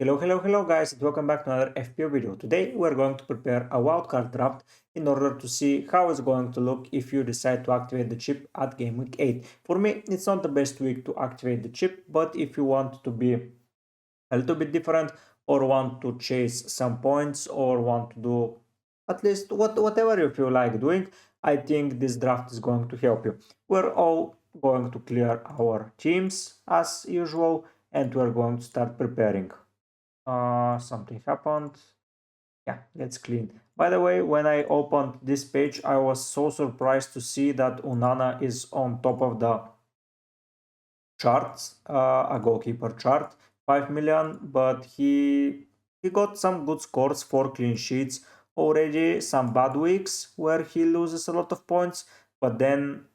Hello guys, and welcome back to another FPL video. Today we're going to prepare a wildcard draft in order to see how it's going to look if you decide to activate the chip at game week 8. For me, it's not the best week to activate the chip, but if you want to be a little bit different or want to chase some points or want to do at least whatever you feel like doing, I think this draft is going to help you. We're all going to clear our teams as usual and we're going to start preparing. Something happened. Yeah, let's clean. By the way, when I opened this page, I was so surprised to see that Unana is on top of the charts, a goalkeeper chart, 5 million, but he got some good scores, 4 clean sheets, already some bad weeks where he loses a lot of points, but then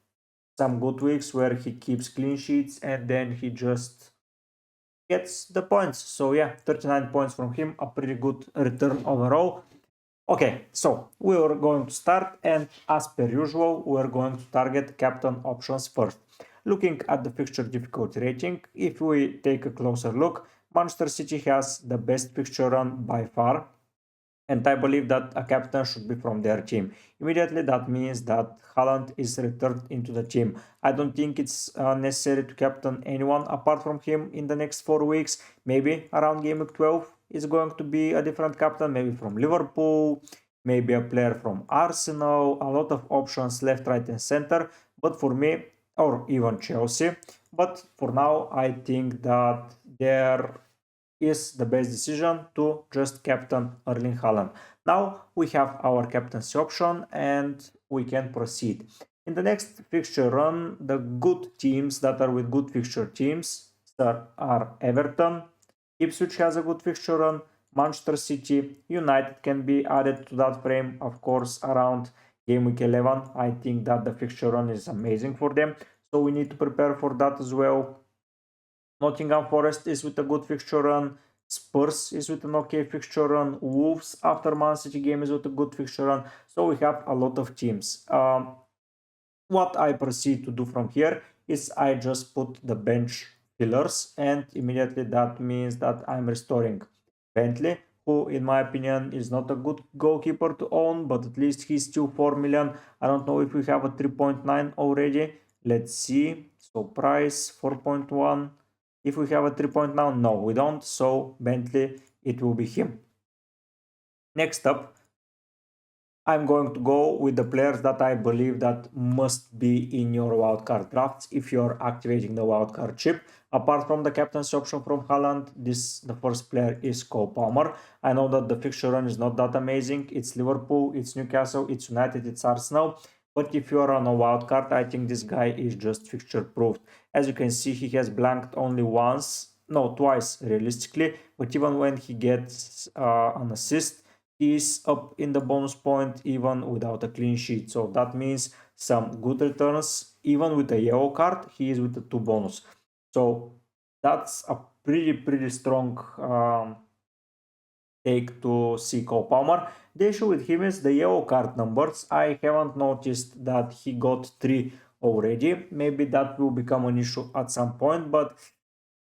some good weeks where he keeps clean sheets and then he just gets the points. So yeah, 39 points from him, a pretty good return overall. Okay, so we are going to start, and as per usual, we're going to target captain options first. Looking at the fixture difficulty rating, if we take a closer look, Manchester City has the best fixture run by far, and I believe that a captain should be from their team. Immediately, that means that Haaland is returned into the team. I don't think it's necessary to captain anyone apart from him in the next 4 weeks. Maybe around game week 12 is going to be a different captain, maybe from Liverpool, maybe a player from Arsenal. A lot of options left, right, and center. But for me, or even Chelsea. But for now, I think that there is the best decision to just captain Erling Haaland. Now we have our captaincy option and we can proceed. In the next fixture run, the good teams that are with good fixture teams are Everton, Ipswich has a good fixture run, Manchester City, United can be added to that frame, of course, around game week 11. I think that the fixture run is amazing for them, so we need to prepare for that as well. Nottingham Forest is with a good fixture run. Spurs is with an okay fixture run. Wolves after Man City game is with a good fixture run. So we have a lot of teams. What I proceed to do from here is I just put the bench fillers, and immediately that means that I'm restoring Bentley, who in my opinion is not a good goalkeeper to own, but at least he's still 4 million. I don't know if we have a 3.9 already. Let's see. So price 4.1. If we have a 3 now, no, we don't. So Bentley, it will be him. Next up, I'm going to go with the players that I believe that must be in your wildcard drafts if you're activating the wildcard chip. Apart from the captaincy option from Haaland, the first player is Cole Palmer. I know that the fixture run is not that amazing. It's Liverpool, it's Newcastle, it's United, it's Arsenal. But if you're on a wildcard, I think this guy is just fixture proofed. As you can see, he has blanked only twice realistically. But even when he gets an assist, is up in the bonus point even without a clean sheet. So that means some good returns. Even with a yellow card, he is with the 2 bonus. So that's a pretty strong take to see Cole Palmer. The issue with him is the yellow card numbers. I haven't noticed that he got 3 already. Maybe that will become an issue at some point, but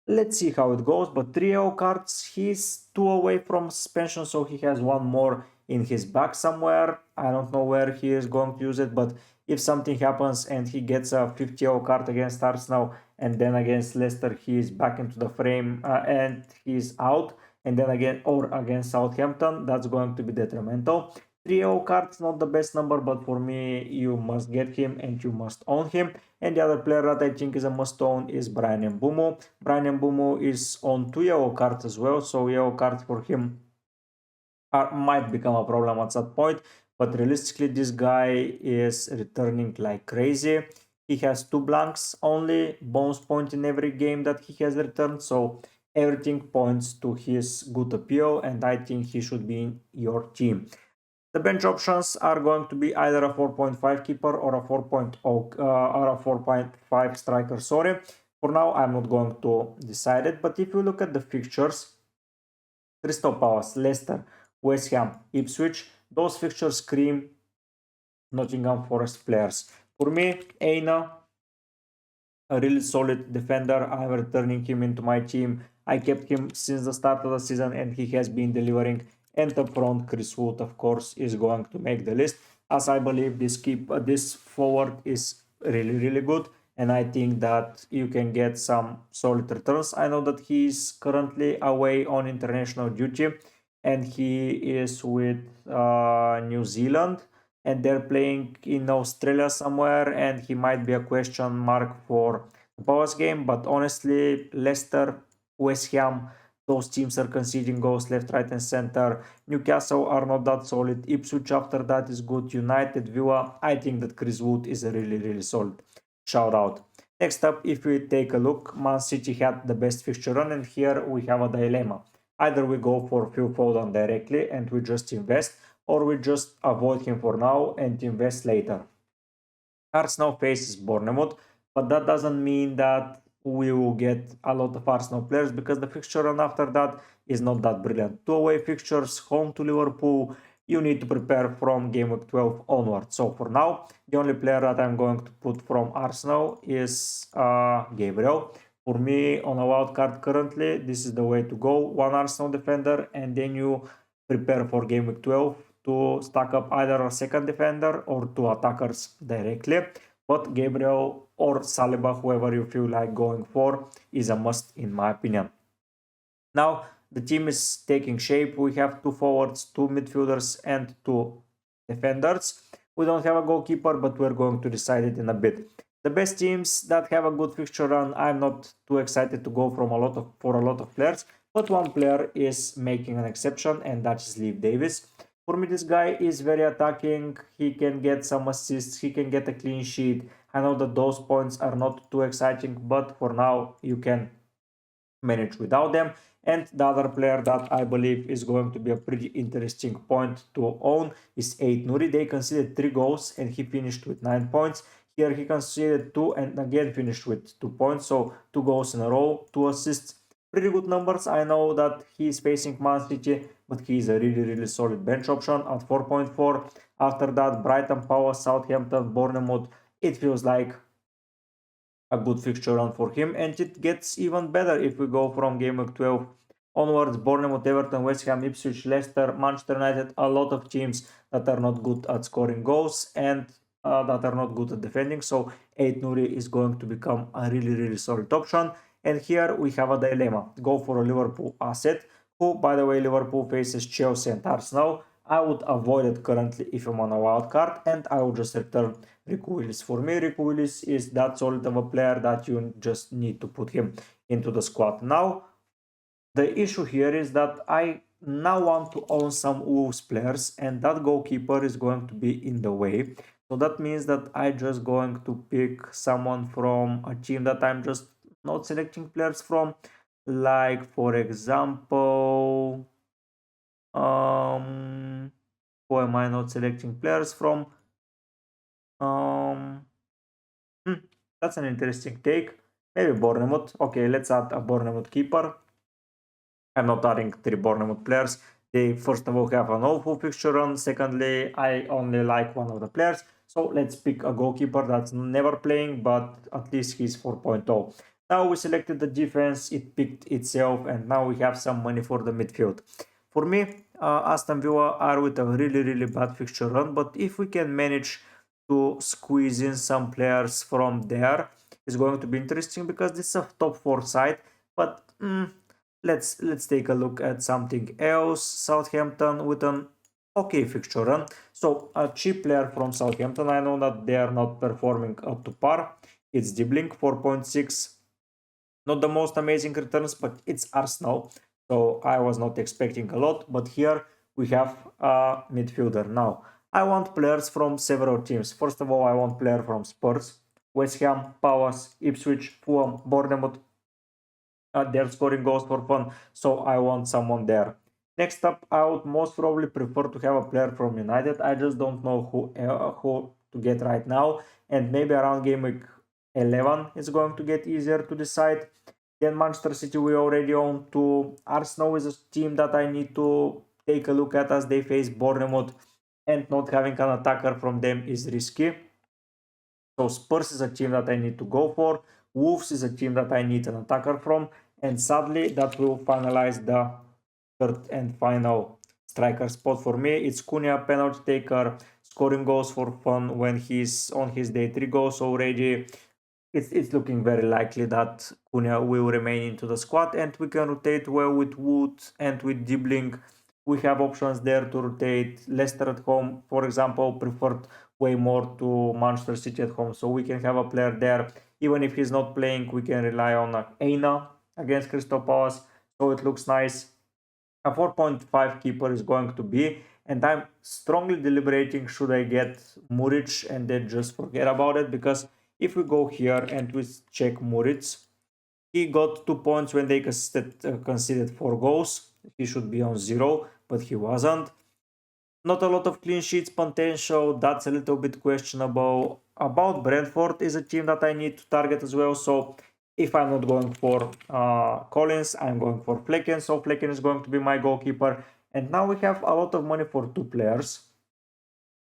let's see how it goes. But 3 yellow cards, he's 2 away from suspension, so he has 1 more in his back somewhere. I don't know where he is going to use it, but if something happens and he gets a 50 yellow card against Arsenal and then against Leicester he is back into the frame and he's out, and then again or against Southampton, that's going to be detrimental. 3 yellow cards, not the best number, but for me, you must get him and you must own him. And the other player that I think is a must own is Bryan Mbeumo. Bryan Mbeumo is on 2 yellow cards as well, so yellow cards for him might become a problem at that point. But realistically, this guy is returning like crazy. He has 2 blanks only, bonus point in every game that he has returned, so everything points to his good appeal, and I think he should be in your team. The bench options are going to be either a 4.5 keeper or a 4.0 or a 4.5 striker. Sorry, for now I'm not going to decide it. But if you look at the fixtures, Crystal Palace, Leicester, West Ham, Ipswich, those fixtures scream Nottingham Forest players. For me, Aina, a really solid defender. I'm returning him into my team. I kept him since the start of the season and he has been delivering. And up front, Chris Wood, of course, is going to make the list, as I believe this forward is really good, and I think that you can get some solid returns. I know that he is currently away on international duty and he is with New Zealand, and they're playing in Australia somewhere, and he might be a question mark for the Powers game. But honestly, Leicester, West Ham, those teams are conceding goals left, right, and center. Newcastle are not that solid. Ipswich after that is good. United, Villa. I think that Chris Wood is a really solid shout out. Next up, if we take a look, Man City had the best fixture run, and here we have a dilemma. Either we go for Phil Foden directly and we just invest, or we just avoid him for now and invest later. Arsenal faces Bournemouth, but that doesn't mean that we will get a lot of Arsenal players, because the fixture run after that is not that brilliant. 2 away fixtures, home to Liverpool, you need to prepare from game week 12 onward. So for now, the only player that I'm going to put from Arsenal is Gabriel. For me, on a wildcard currently, this is the way to go. One Arsenal defender, and then you prepare for game week 12 to stack up either a second defender or 2 attackers directly. But Gabriel or Saliba, whoever you feel like going for, is a must in my opinion. Now the team is taking shape. We have 2 forwards, 2 midfielders, and 2 defenders. We don't have a goalkeeper, but we're going to decide it in a bit. The best teams that have a good fixture run, I'm not too excited to go for a lot of players, but one player is making an exception, and that's Leif Davis. For me, this guy is very attacking. He can get some assists. He can get a clean sheet. I know that those points are not too exciting, but for now, you can manage without them. And the other player that I believe is going to be a pretty interesting point to own is Ait Nouri. They conceded 3 goals and he finished with 9 points. Here he conceded 2 and again finished with 2 points. So 2 goals in a row, 2 assists. Pretty good numbers. I know that he is facing Man City, but he is a really solid bench option at 4.4. After that, Brighton, Palace, Southampton, Bournemouth. It feels like a good fixture run for him, and it gets even better if we go from game week 12 onwards. Bournemouth, Everton, West Ham, Ipswich, Leicester, Manchester United, a lot of teams that are not good at scoring goals and that are not good at defending. So Ait Nouri is going to become a really solid option. And here we have a dilemma. Go for a Liverpool asset, who, by the way, Liverpool faces Chelsea and Arsenal. I would avoid it currently if I'm on a wild card, and I would just return Rico Willis. For me, Rico Willis is that solid of a player that you just need to put him into the squad. Now, the issue here is that I now want to own some Wolves players, and that goalkeeper is going to be in the way. So that means that I just going to pick someone from a team that I'm just not selecting players from. Like, for example, who am I not selecting players from? That's an interesting take. Maybe Bournemouth. Okay, let's add a Bournemouth keeper. I'm not adding 3 Bournemouth players. They first of all have an awful fixture run. Secondly, I only like one of the players. So let's pick a goalkeeper that's never playing, but at least he's 4.0. Now we selected the defense, it picked itself, and now we have some money for the midfield. For me, Aston Villa are with a really bad fixture run, but if we can manage to squeeze in some players from there, it's going to be interesting, because this is a top 4 side. But let's take a look at something else. Southampton with an okay fixture run. So a cheap player from Southampton, I know that they are not performing up to par. It's Dibbling, 4.6. Not the most amazing returns, but it's Arsenal. So I was not expecting a lot, but here we have a midfielder. Now, I want players from several teams. First of all, I want player from Spurs, West Ham, Palace, Ipswich, Fulham, Bournemouth. They're scoring goals for fun, so I want someone there. Next up, I would most probably prefer to have a player from United. I just don't know who to get right now, and maybe around game week 11 it's going to get easier to decide. Then Manchester City we already own. To Arsenal is a team that I need to take a look at, as they face Bournemouth, and not having an attacker from them is risky. So Spurs is a team that I need to go for. Wolves is a team that I need an attacker from. And sadly, that will finalize the third and final striker spot for me. It's Cunha, penalty taker, scoring goals for fun when he's on his day 3 goals already. It's looking very likely that Cunha will remain into the squad, and we can rotate well with Wood and with Dibling. We have options there to rotate. Leicester at home, for example, preferred way more to Manchester City at home, so we can have a player there. Even if he's not playing, we can rely on Aina against Crystal Palace, so it looks nice. A 4.5 keeper is going to be, and I'm strongly deliberating should I get Muric and then just forget about it, because if we go here and we check Muric, he got 2 points when they conceded 4 goals. He should be on 0, but he wasn't. Not a lot of clean sheets potential, that's a little bit questionable. About Brentford is a team that I need to target as well, so if I'm not going for Collins, I'm going for Flecken, so Flecken is going to be my goalkeeper. And now we have a lot of money for 2 players,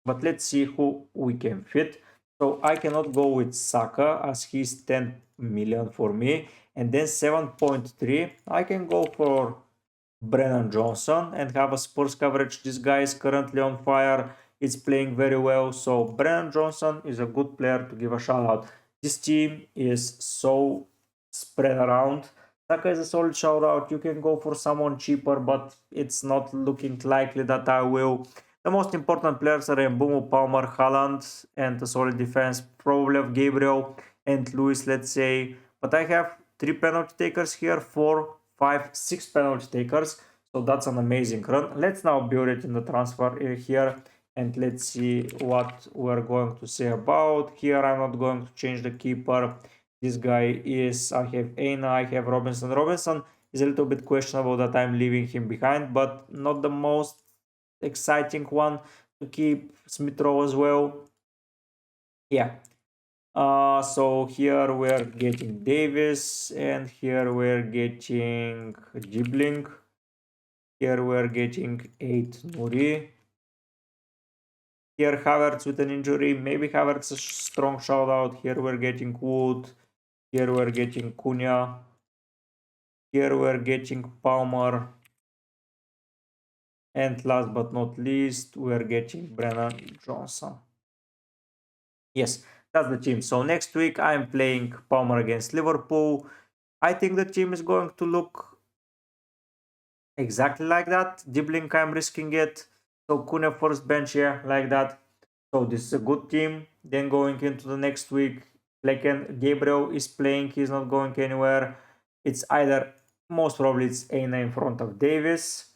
but let's see who we can fit. So I cannot go with Saka as he's 10 million for me, and then 7.3 I can go for Brennan Johnson and have a Spurs coverage. This guy is currently on fire. It's playing very well. So Brennan Johnson is a good player to give a shout out. This team is so spread around. Saka is a solid shout out. You can go for someone cheaper, but it's not looking likely that I will. The most important players are Mbumo, Palmer, Haaland, and a solid defense. Probably of Gabriel and Luis, let's say. But I have 3 penalty takers here, 4, 5, 6 penalty takers. So that's an amazing run. Let's now build it in the transfer here. And let's see what we're going to say about. Here I'm not going to change the keeper. This guy is, I have Aina, I have Robinson. Robinson is a little bit questionable that I'm leaving him behind, but not the most exciting one to keep. Smith Rowe as well. Yeah. So here we're getting Davis, and here we're getting Gibling. Here we're getting 8 Nuri. Here Havertz with an injury. Maybe Havertz a strong shout out. Here we're getting Wood. Here we're getting Cunha. Here we're getting Palmer. And last but not least, we're getting Brennan Johnson. Yes, that's the team. So next week I'm playing Palmer against Liverpool. I think the team is going to look exactly like that. Dibling, I'm risking it. So Cunha first bench, yeah, like that. So this is a good team. Then going into the next week, Gabriel is playing. He's not going anywhere. It's either, most probably it's Aina in front of Davis.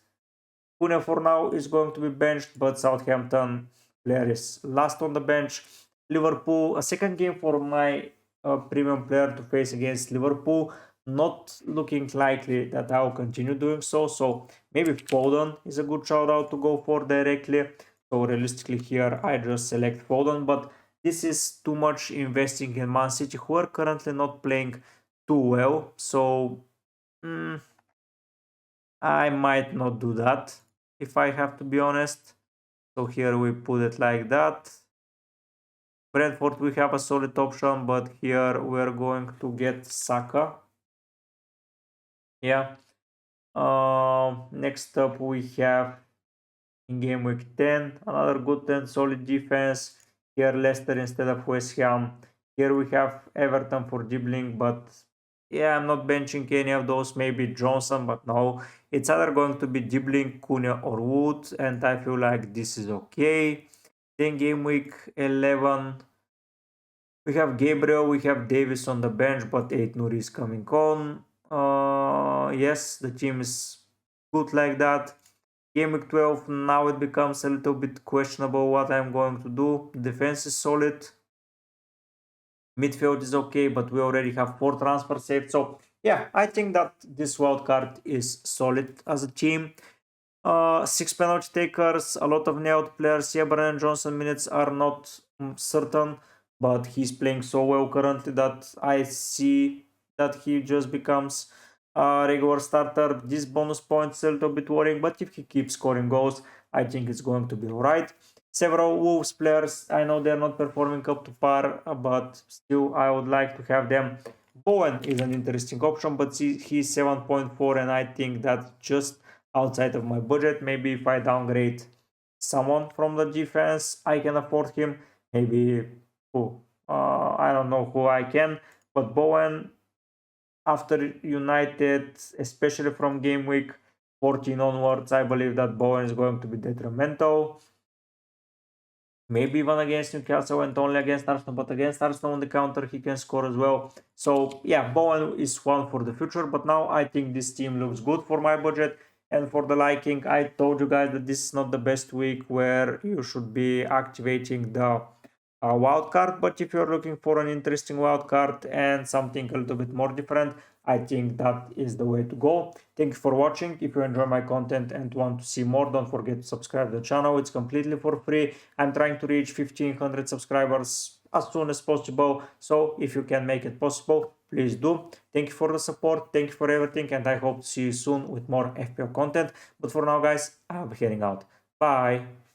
Cunha for now is going to be benched, but Southampton player is last on the bench. Liverpool, a second game for my premium player to face against Liverpool. Not looking likely that I will continue doing so. So maybe Foden is a good shout out to go for directly. So realistically here I just select Foden, but this is too much investing in Man City, who are currently not playing too well. So I might not do that, if I have to be honest. So here we put it like that. Brentford, we have a solid option, but here we're going to get Saka. Yeah. Next up we have in game week 10, another good and solid defense. Here Leicester instead of West Ham. Here we have Everton for Dibling, but yeah, I'm not benching any of those. Maybe Johnson, but no. It's either going to be Dibling, Cunha or Wood, and I feel like this is okay. Then game week 11, we have Gabriel, we have Davis on the bench, but 8 Nuri is coming on. Yes, the team is good like that. Game week 12, now it becomes a little bit questionable what I'm going to do. Defense is solid. Midfield is okay, but we already have 4 transfers saved. So yeah, I think that this wildcard is solid as a team. 6 penalty takers, a lot of nailed players. Yeah, Brennan Johnson minutes are not certain, but he's playing so well currently that I see that he just becomes a regular starter. This bonus points is a little bit worrying, but if he keeps scoring goals, I think it's going to be alright. Several Wolves players, I know they're not performing up to par, but still I would like to have them. Bowen is an interesting option, but he's 7.4 and I think that's just outside of my budget. Maybe if I downgrade someone from the defense, I can afford him. Maybe who? I don't know who I can, but Bowen after United, especially from game week 14 onwards, I believe that Bowen is going to be detrimental. Maybe even against Newcastle and only against Arsenal, but against Arsenal on the counter he can score as well. So yeah, Bowen is one for the future, but now I think this team looks good for my budget and for the liking. I told you guys that this is not the best week where you should be activating the wildcard, but if you're looking for an interesting wildcard and something a little bit more different, I think that is the way to go. Thank you for watching. If you enjoy my content and want to see more, don't forget to subscribe to the channel. It's completely for free. I'm trying to reach 1500 subscribers as soon as possible. So if you can make it possible, please do. Thank you for the support. Thank you for everything. And I hope to see you soon with more FPL content. But for now, guys, I'll be heading out. Bye.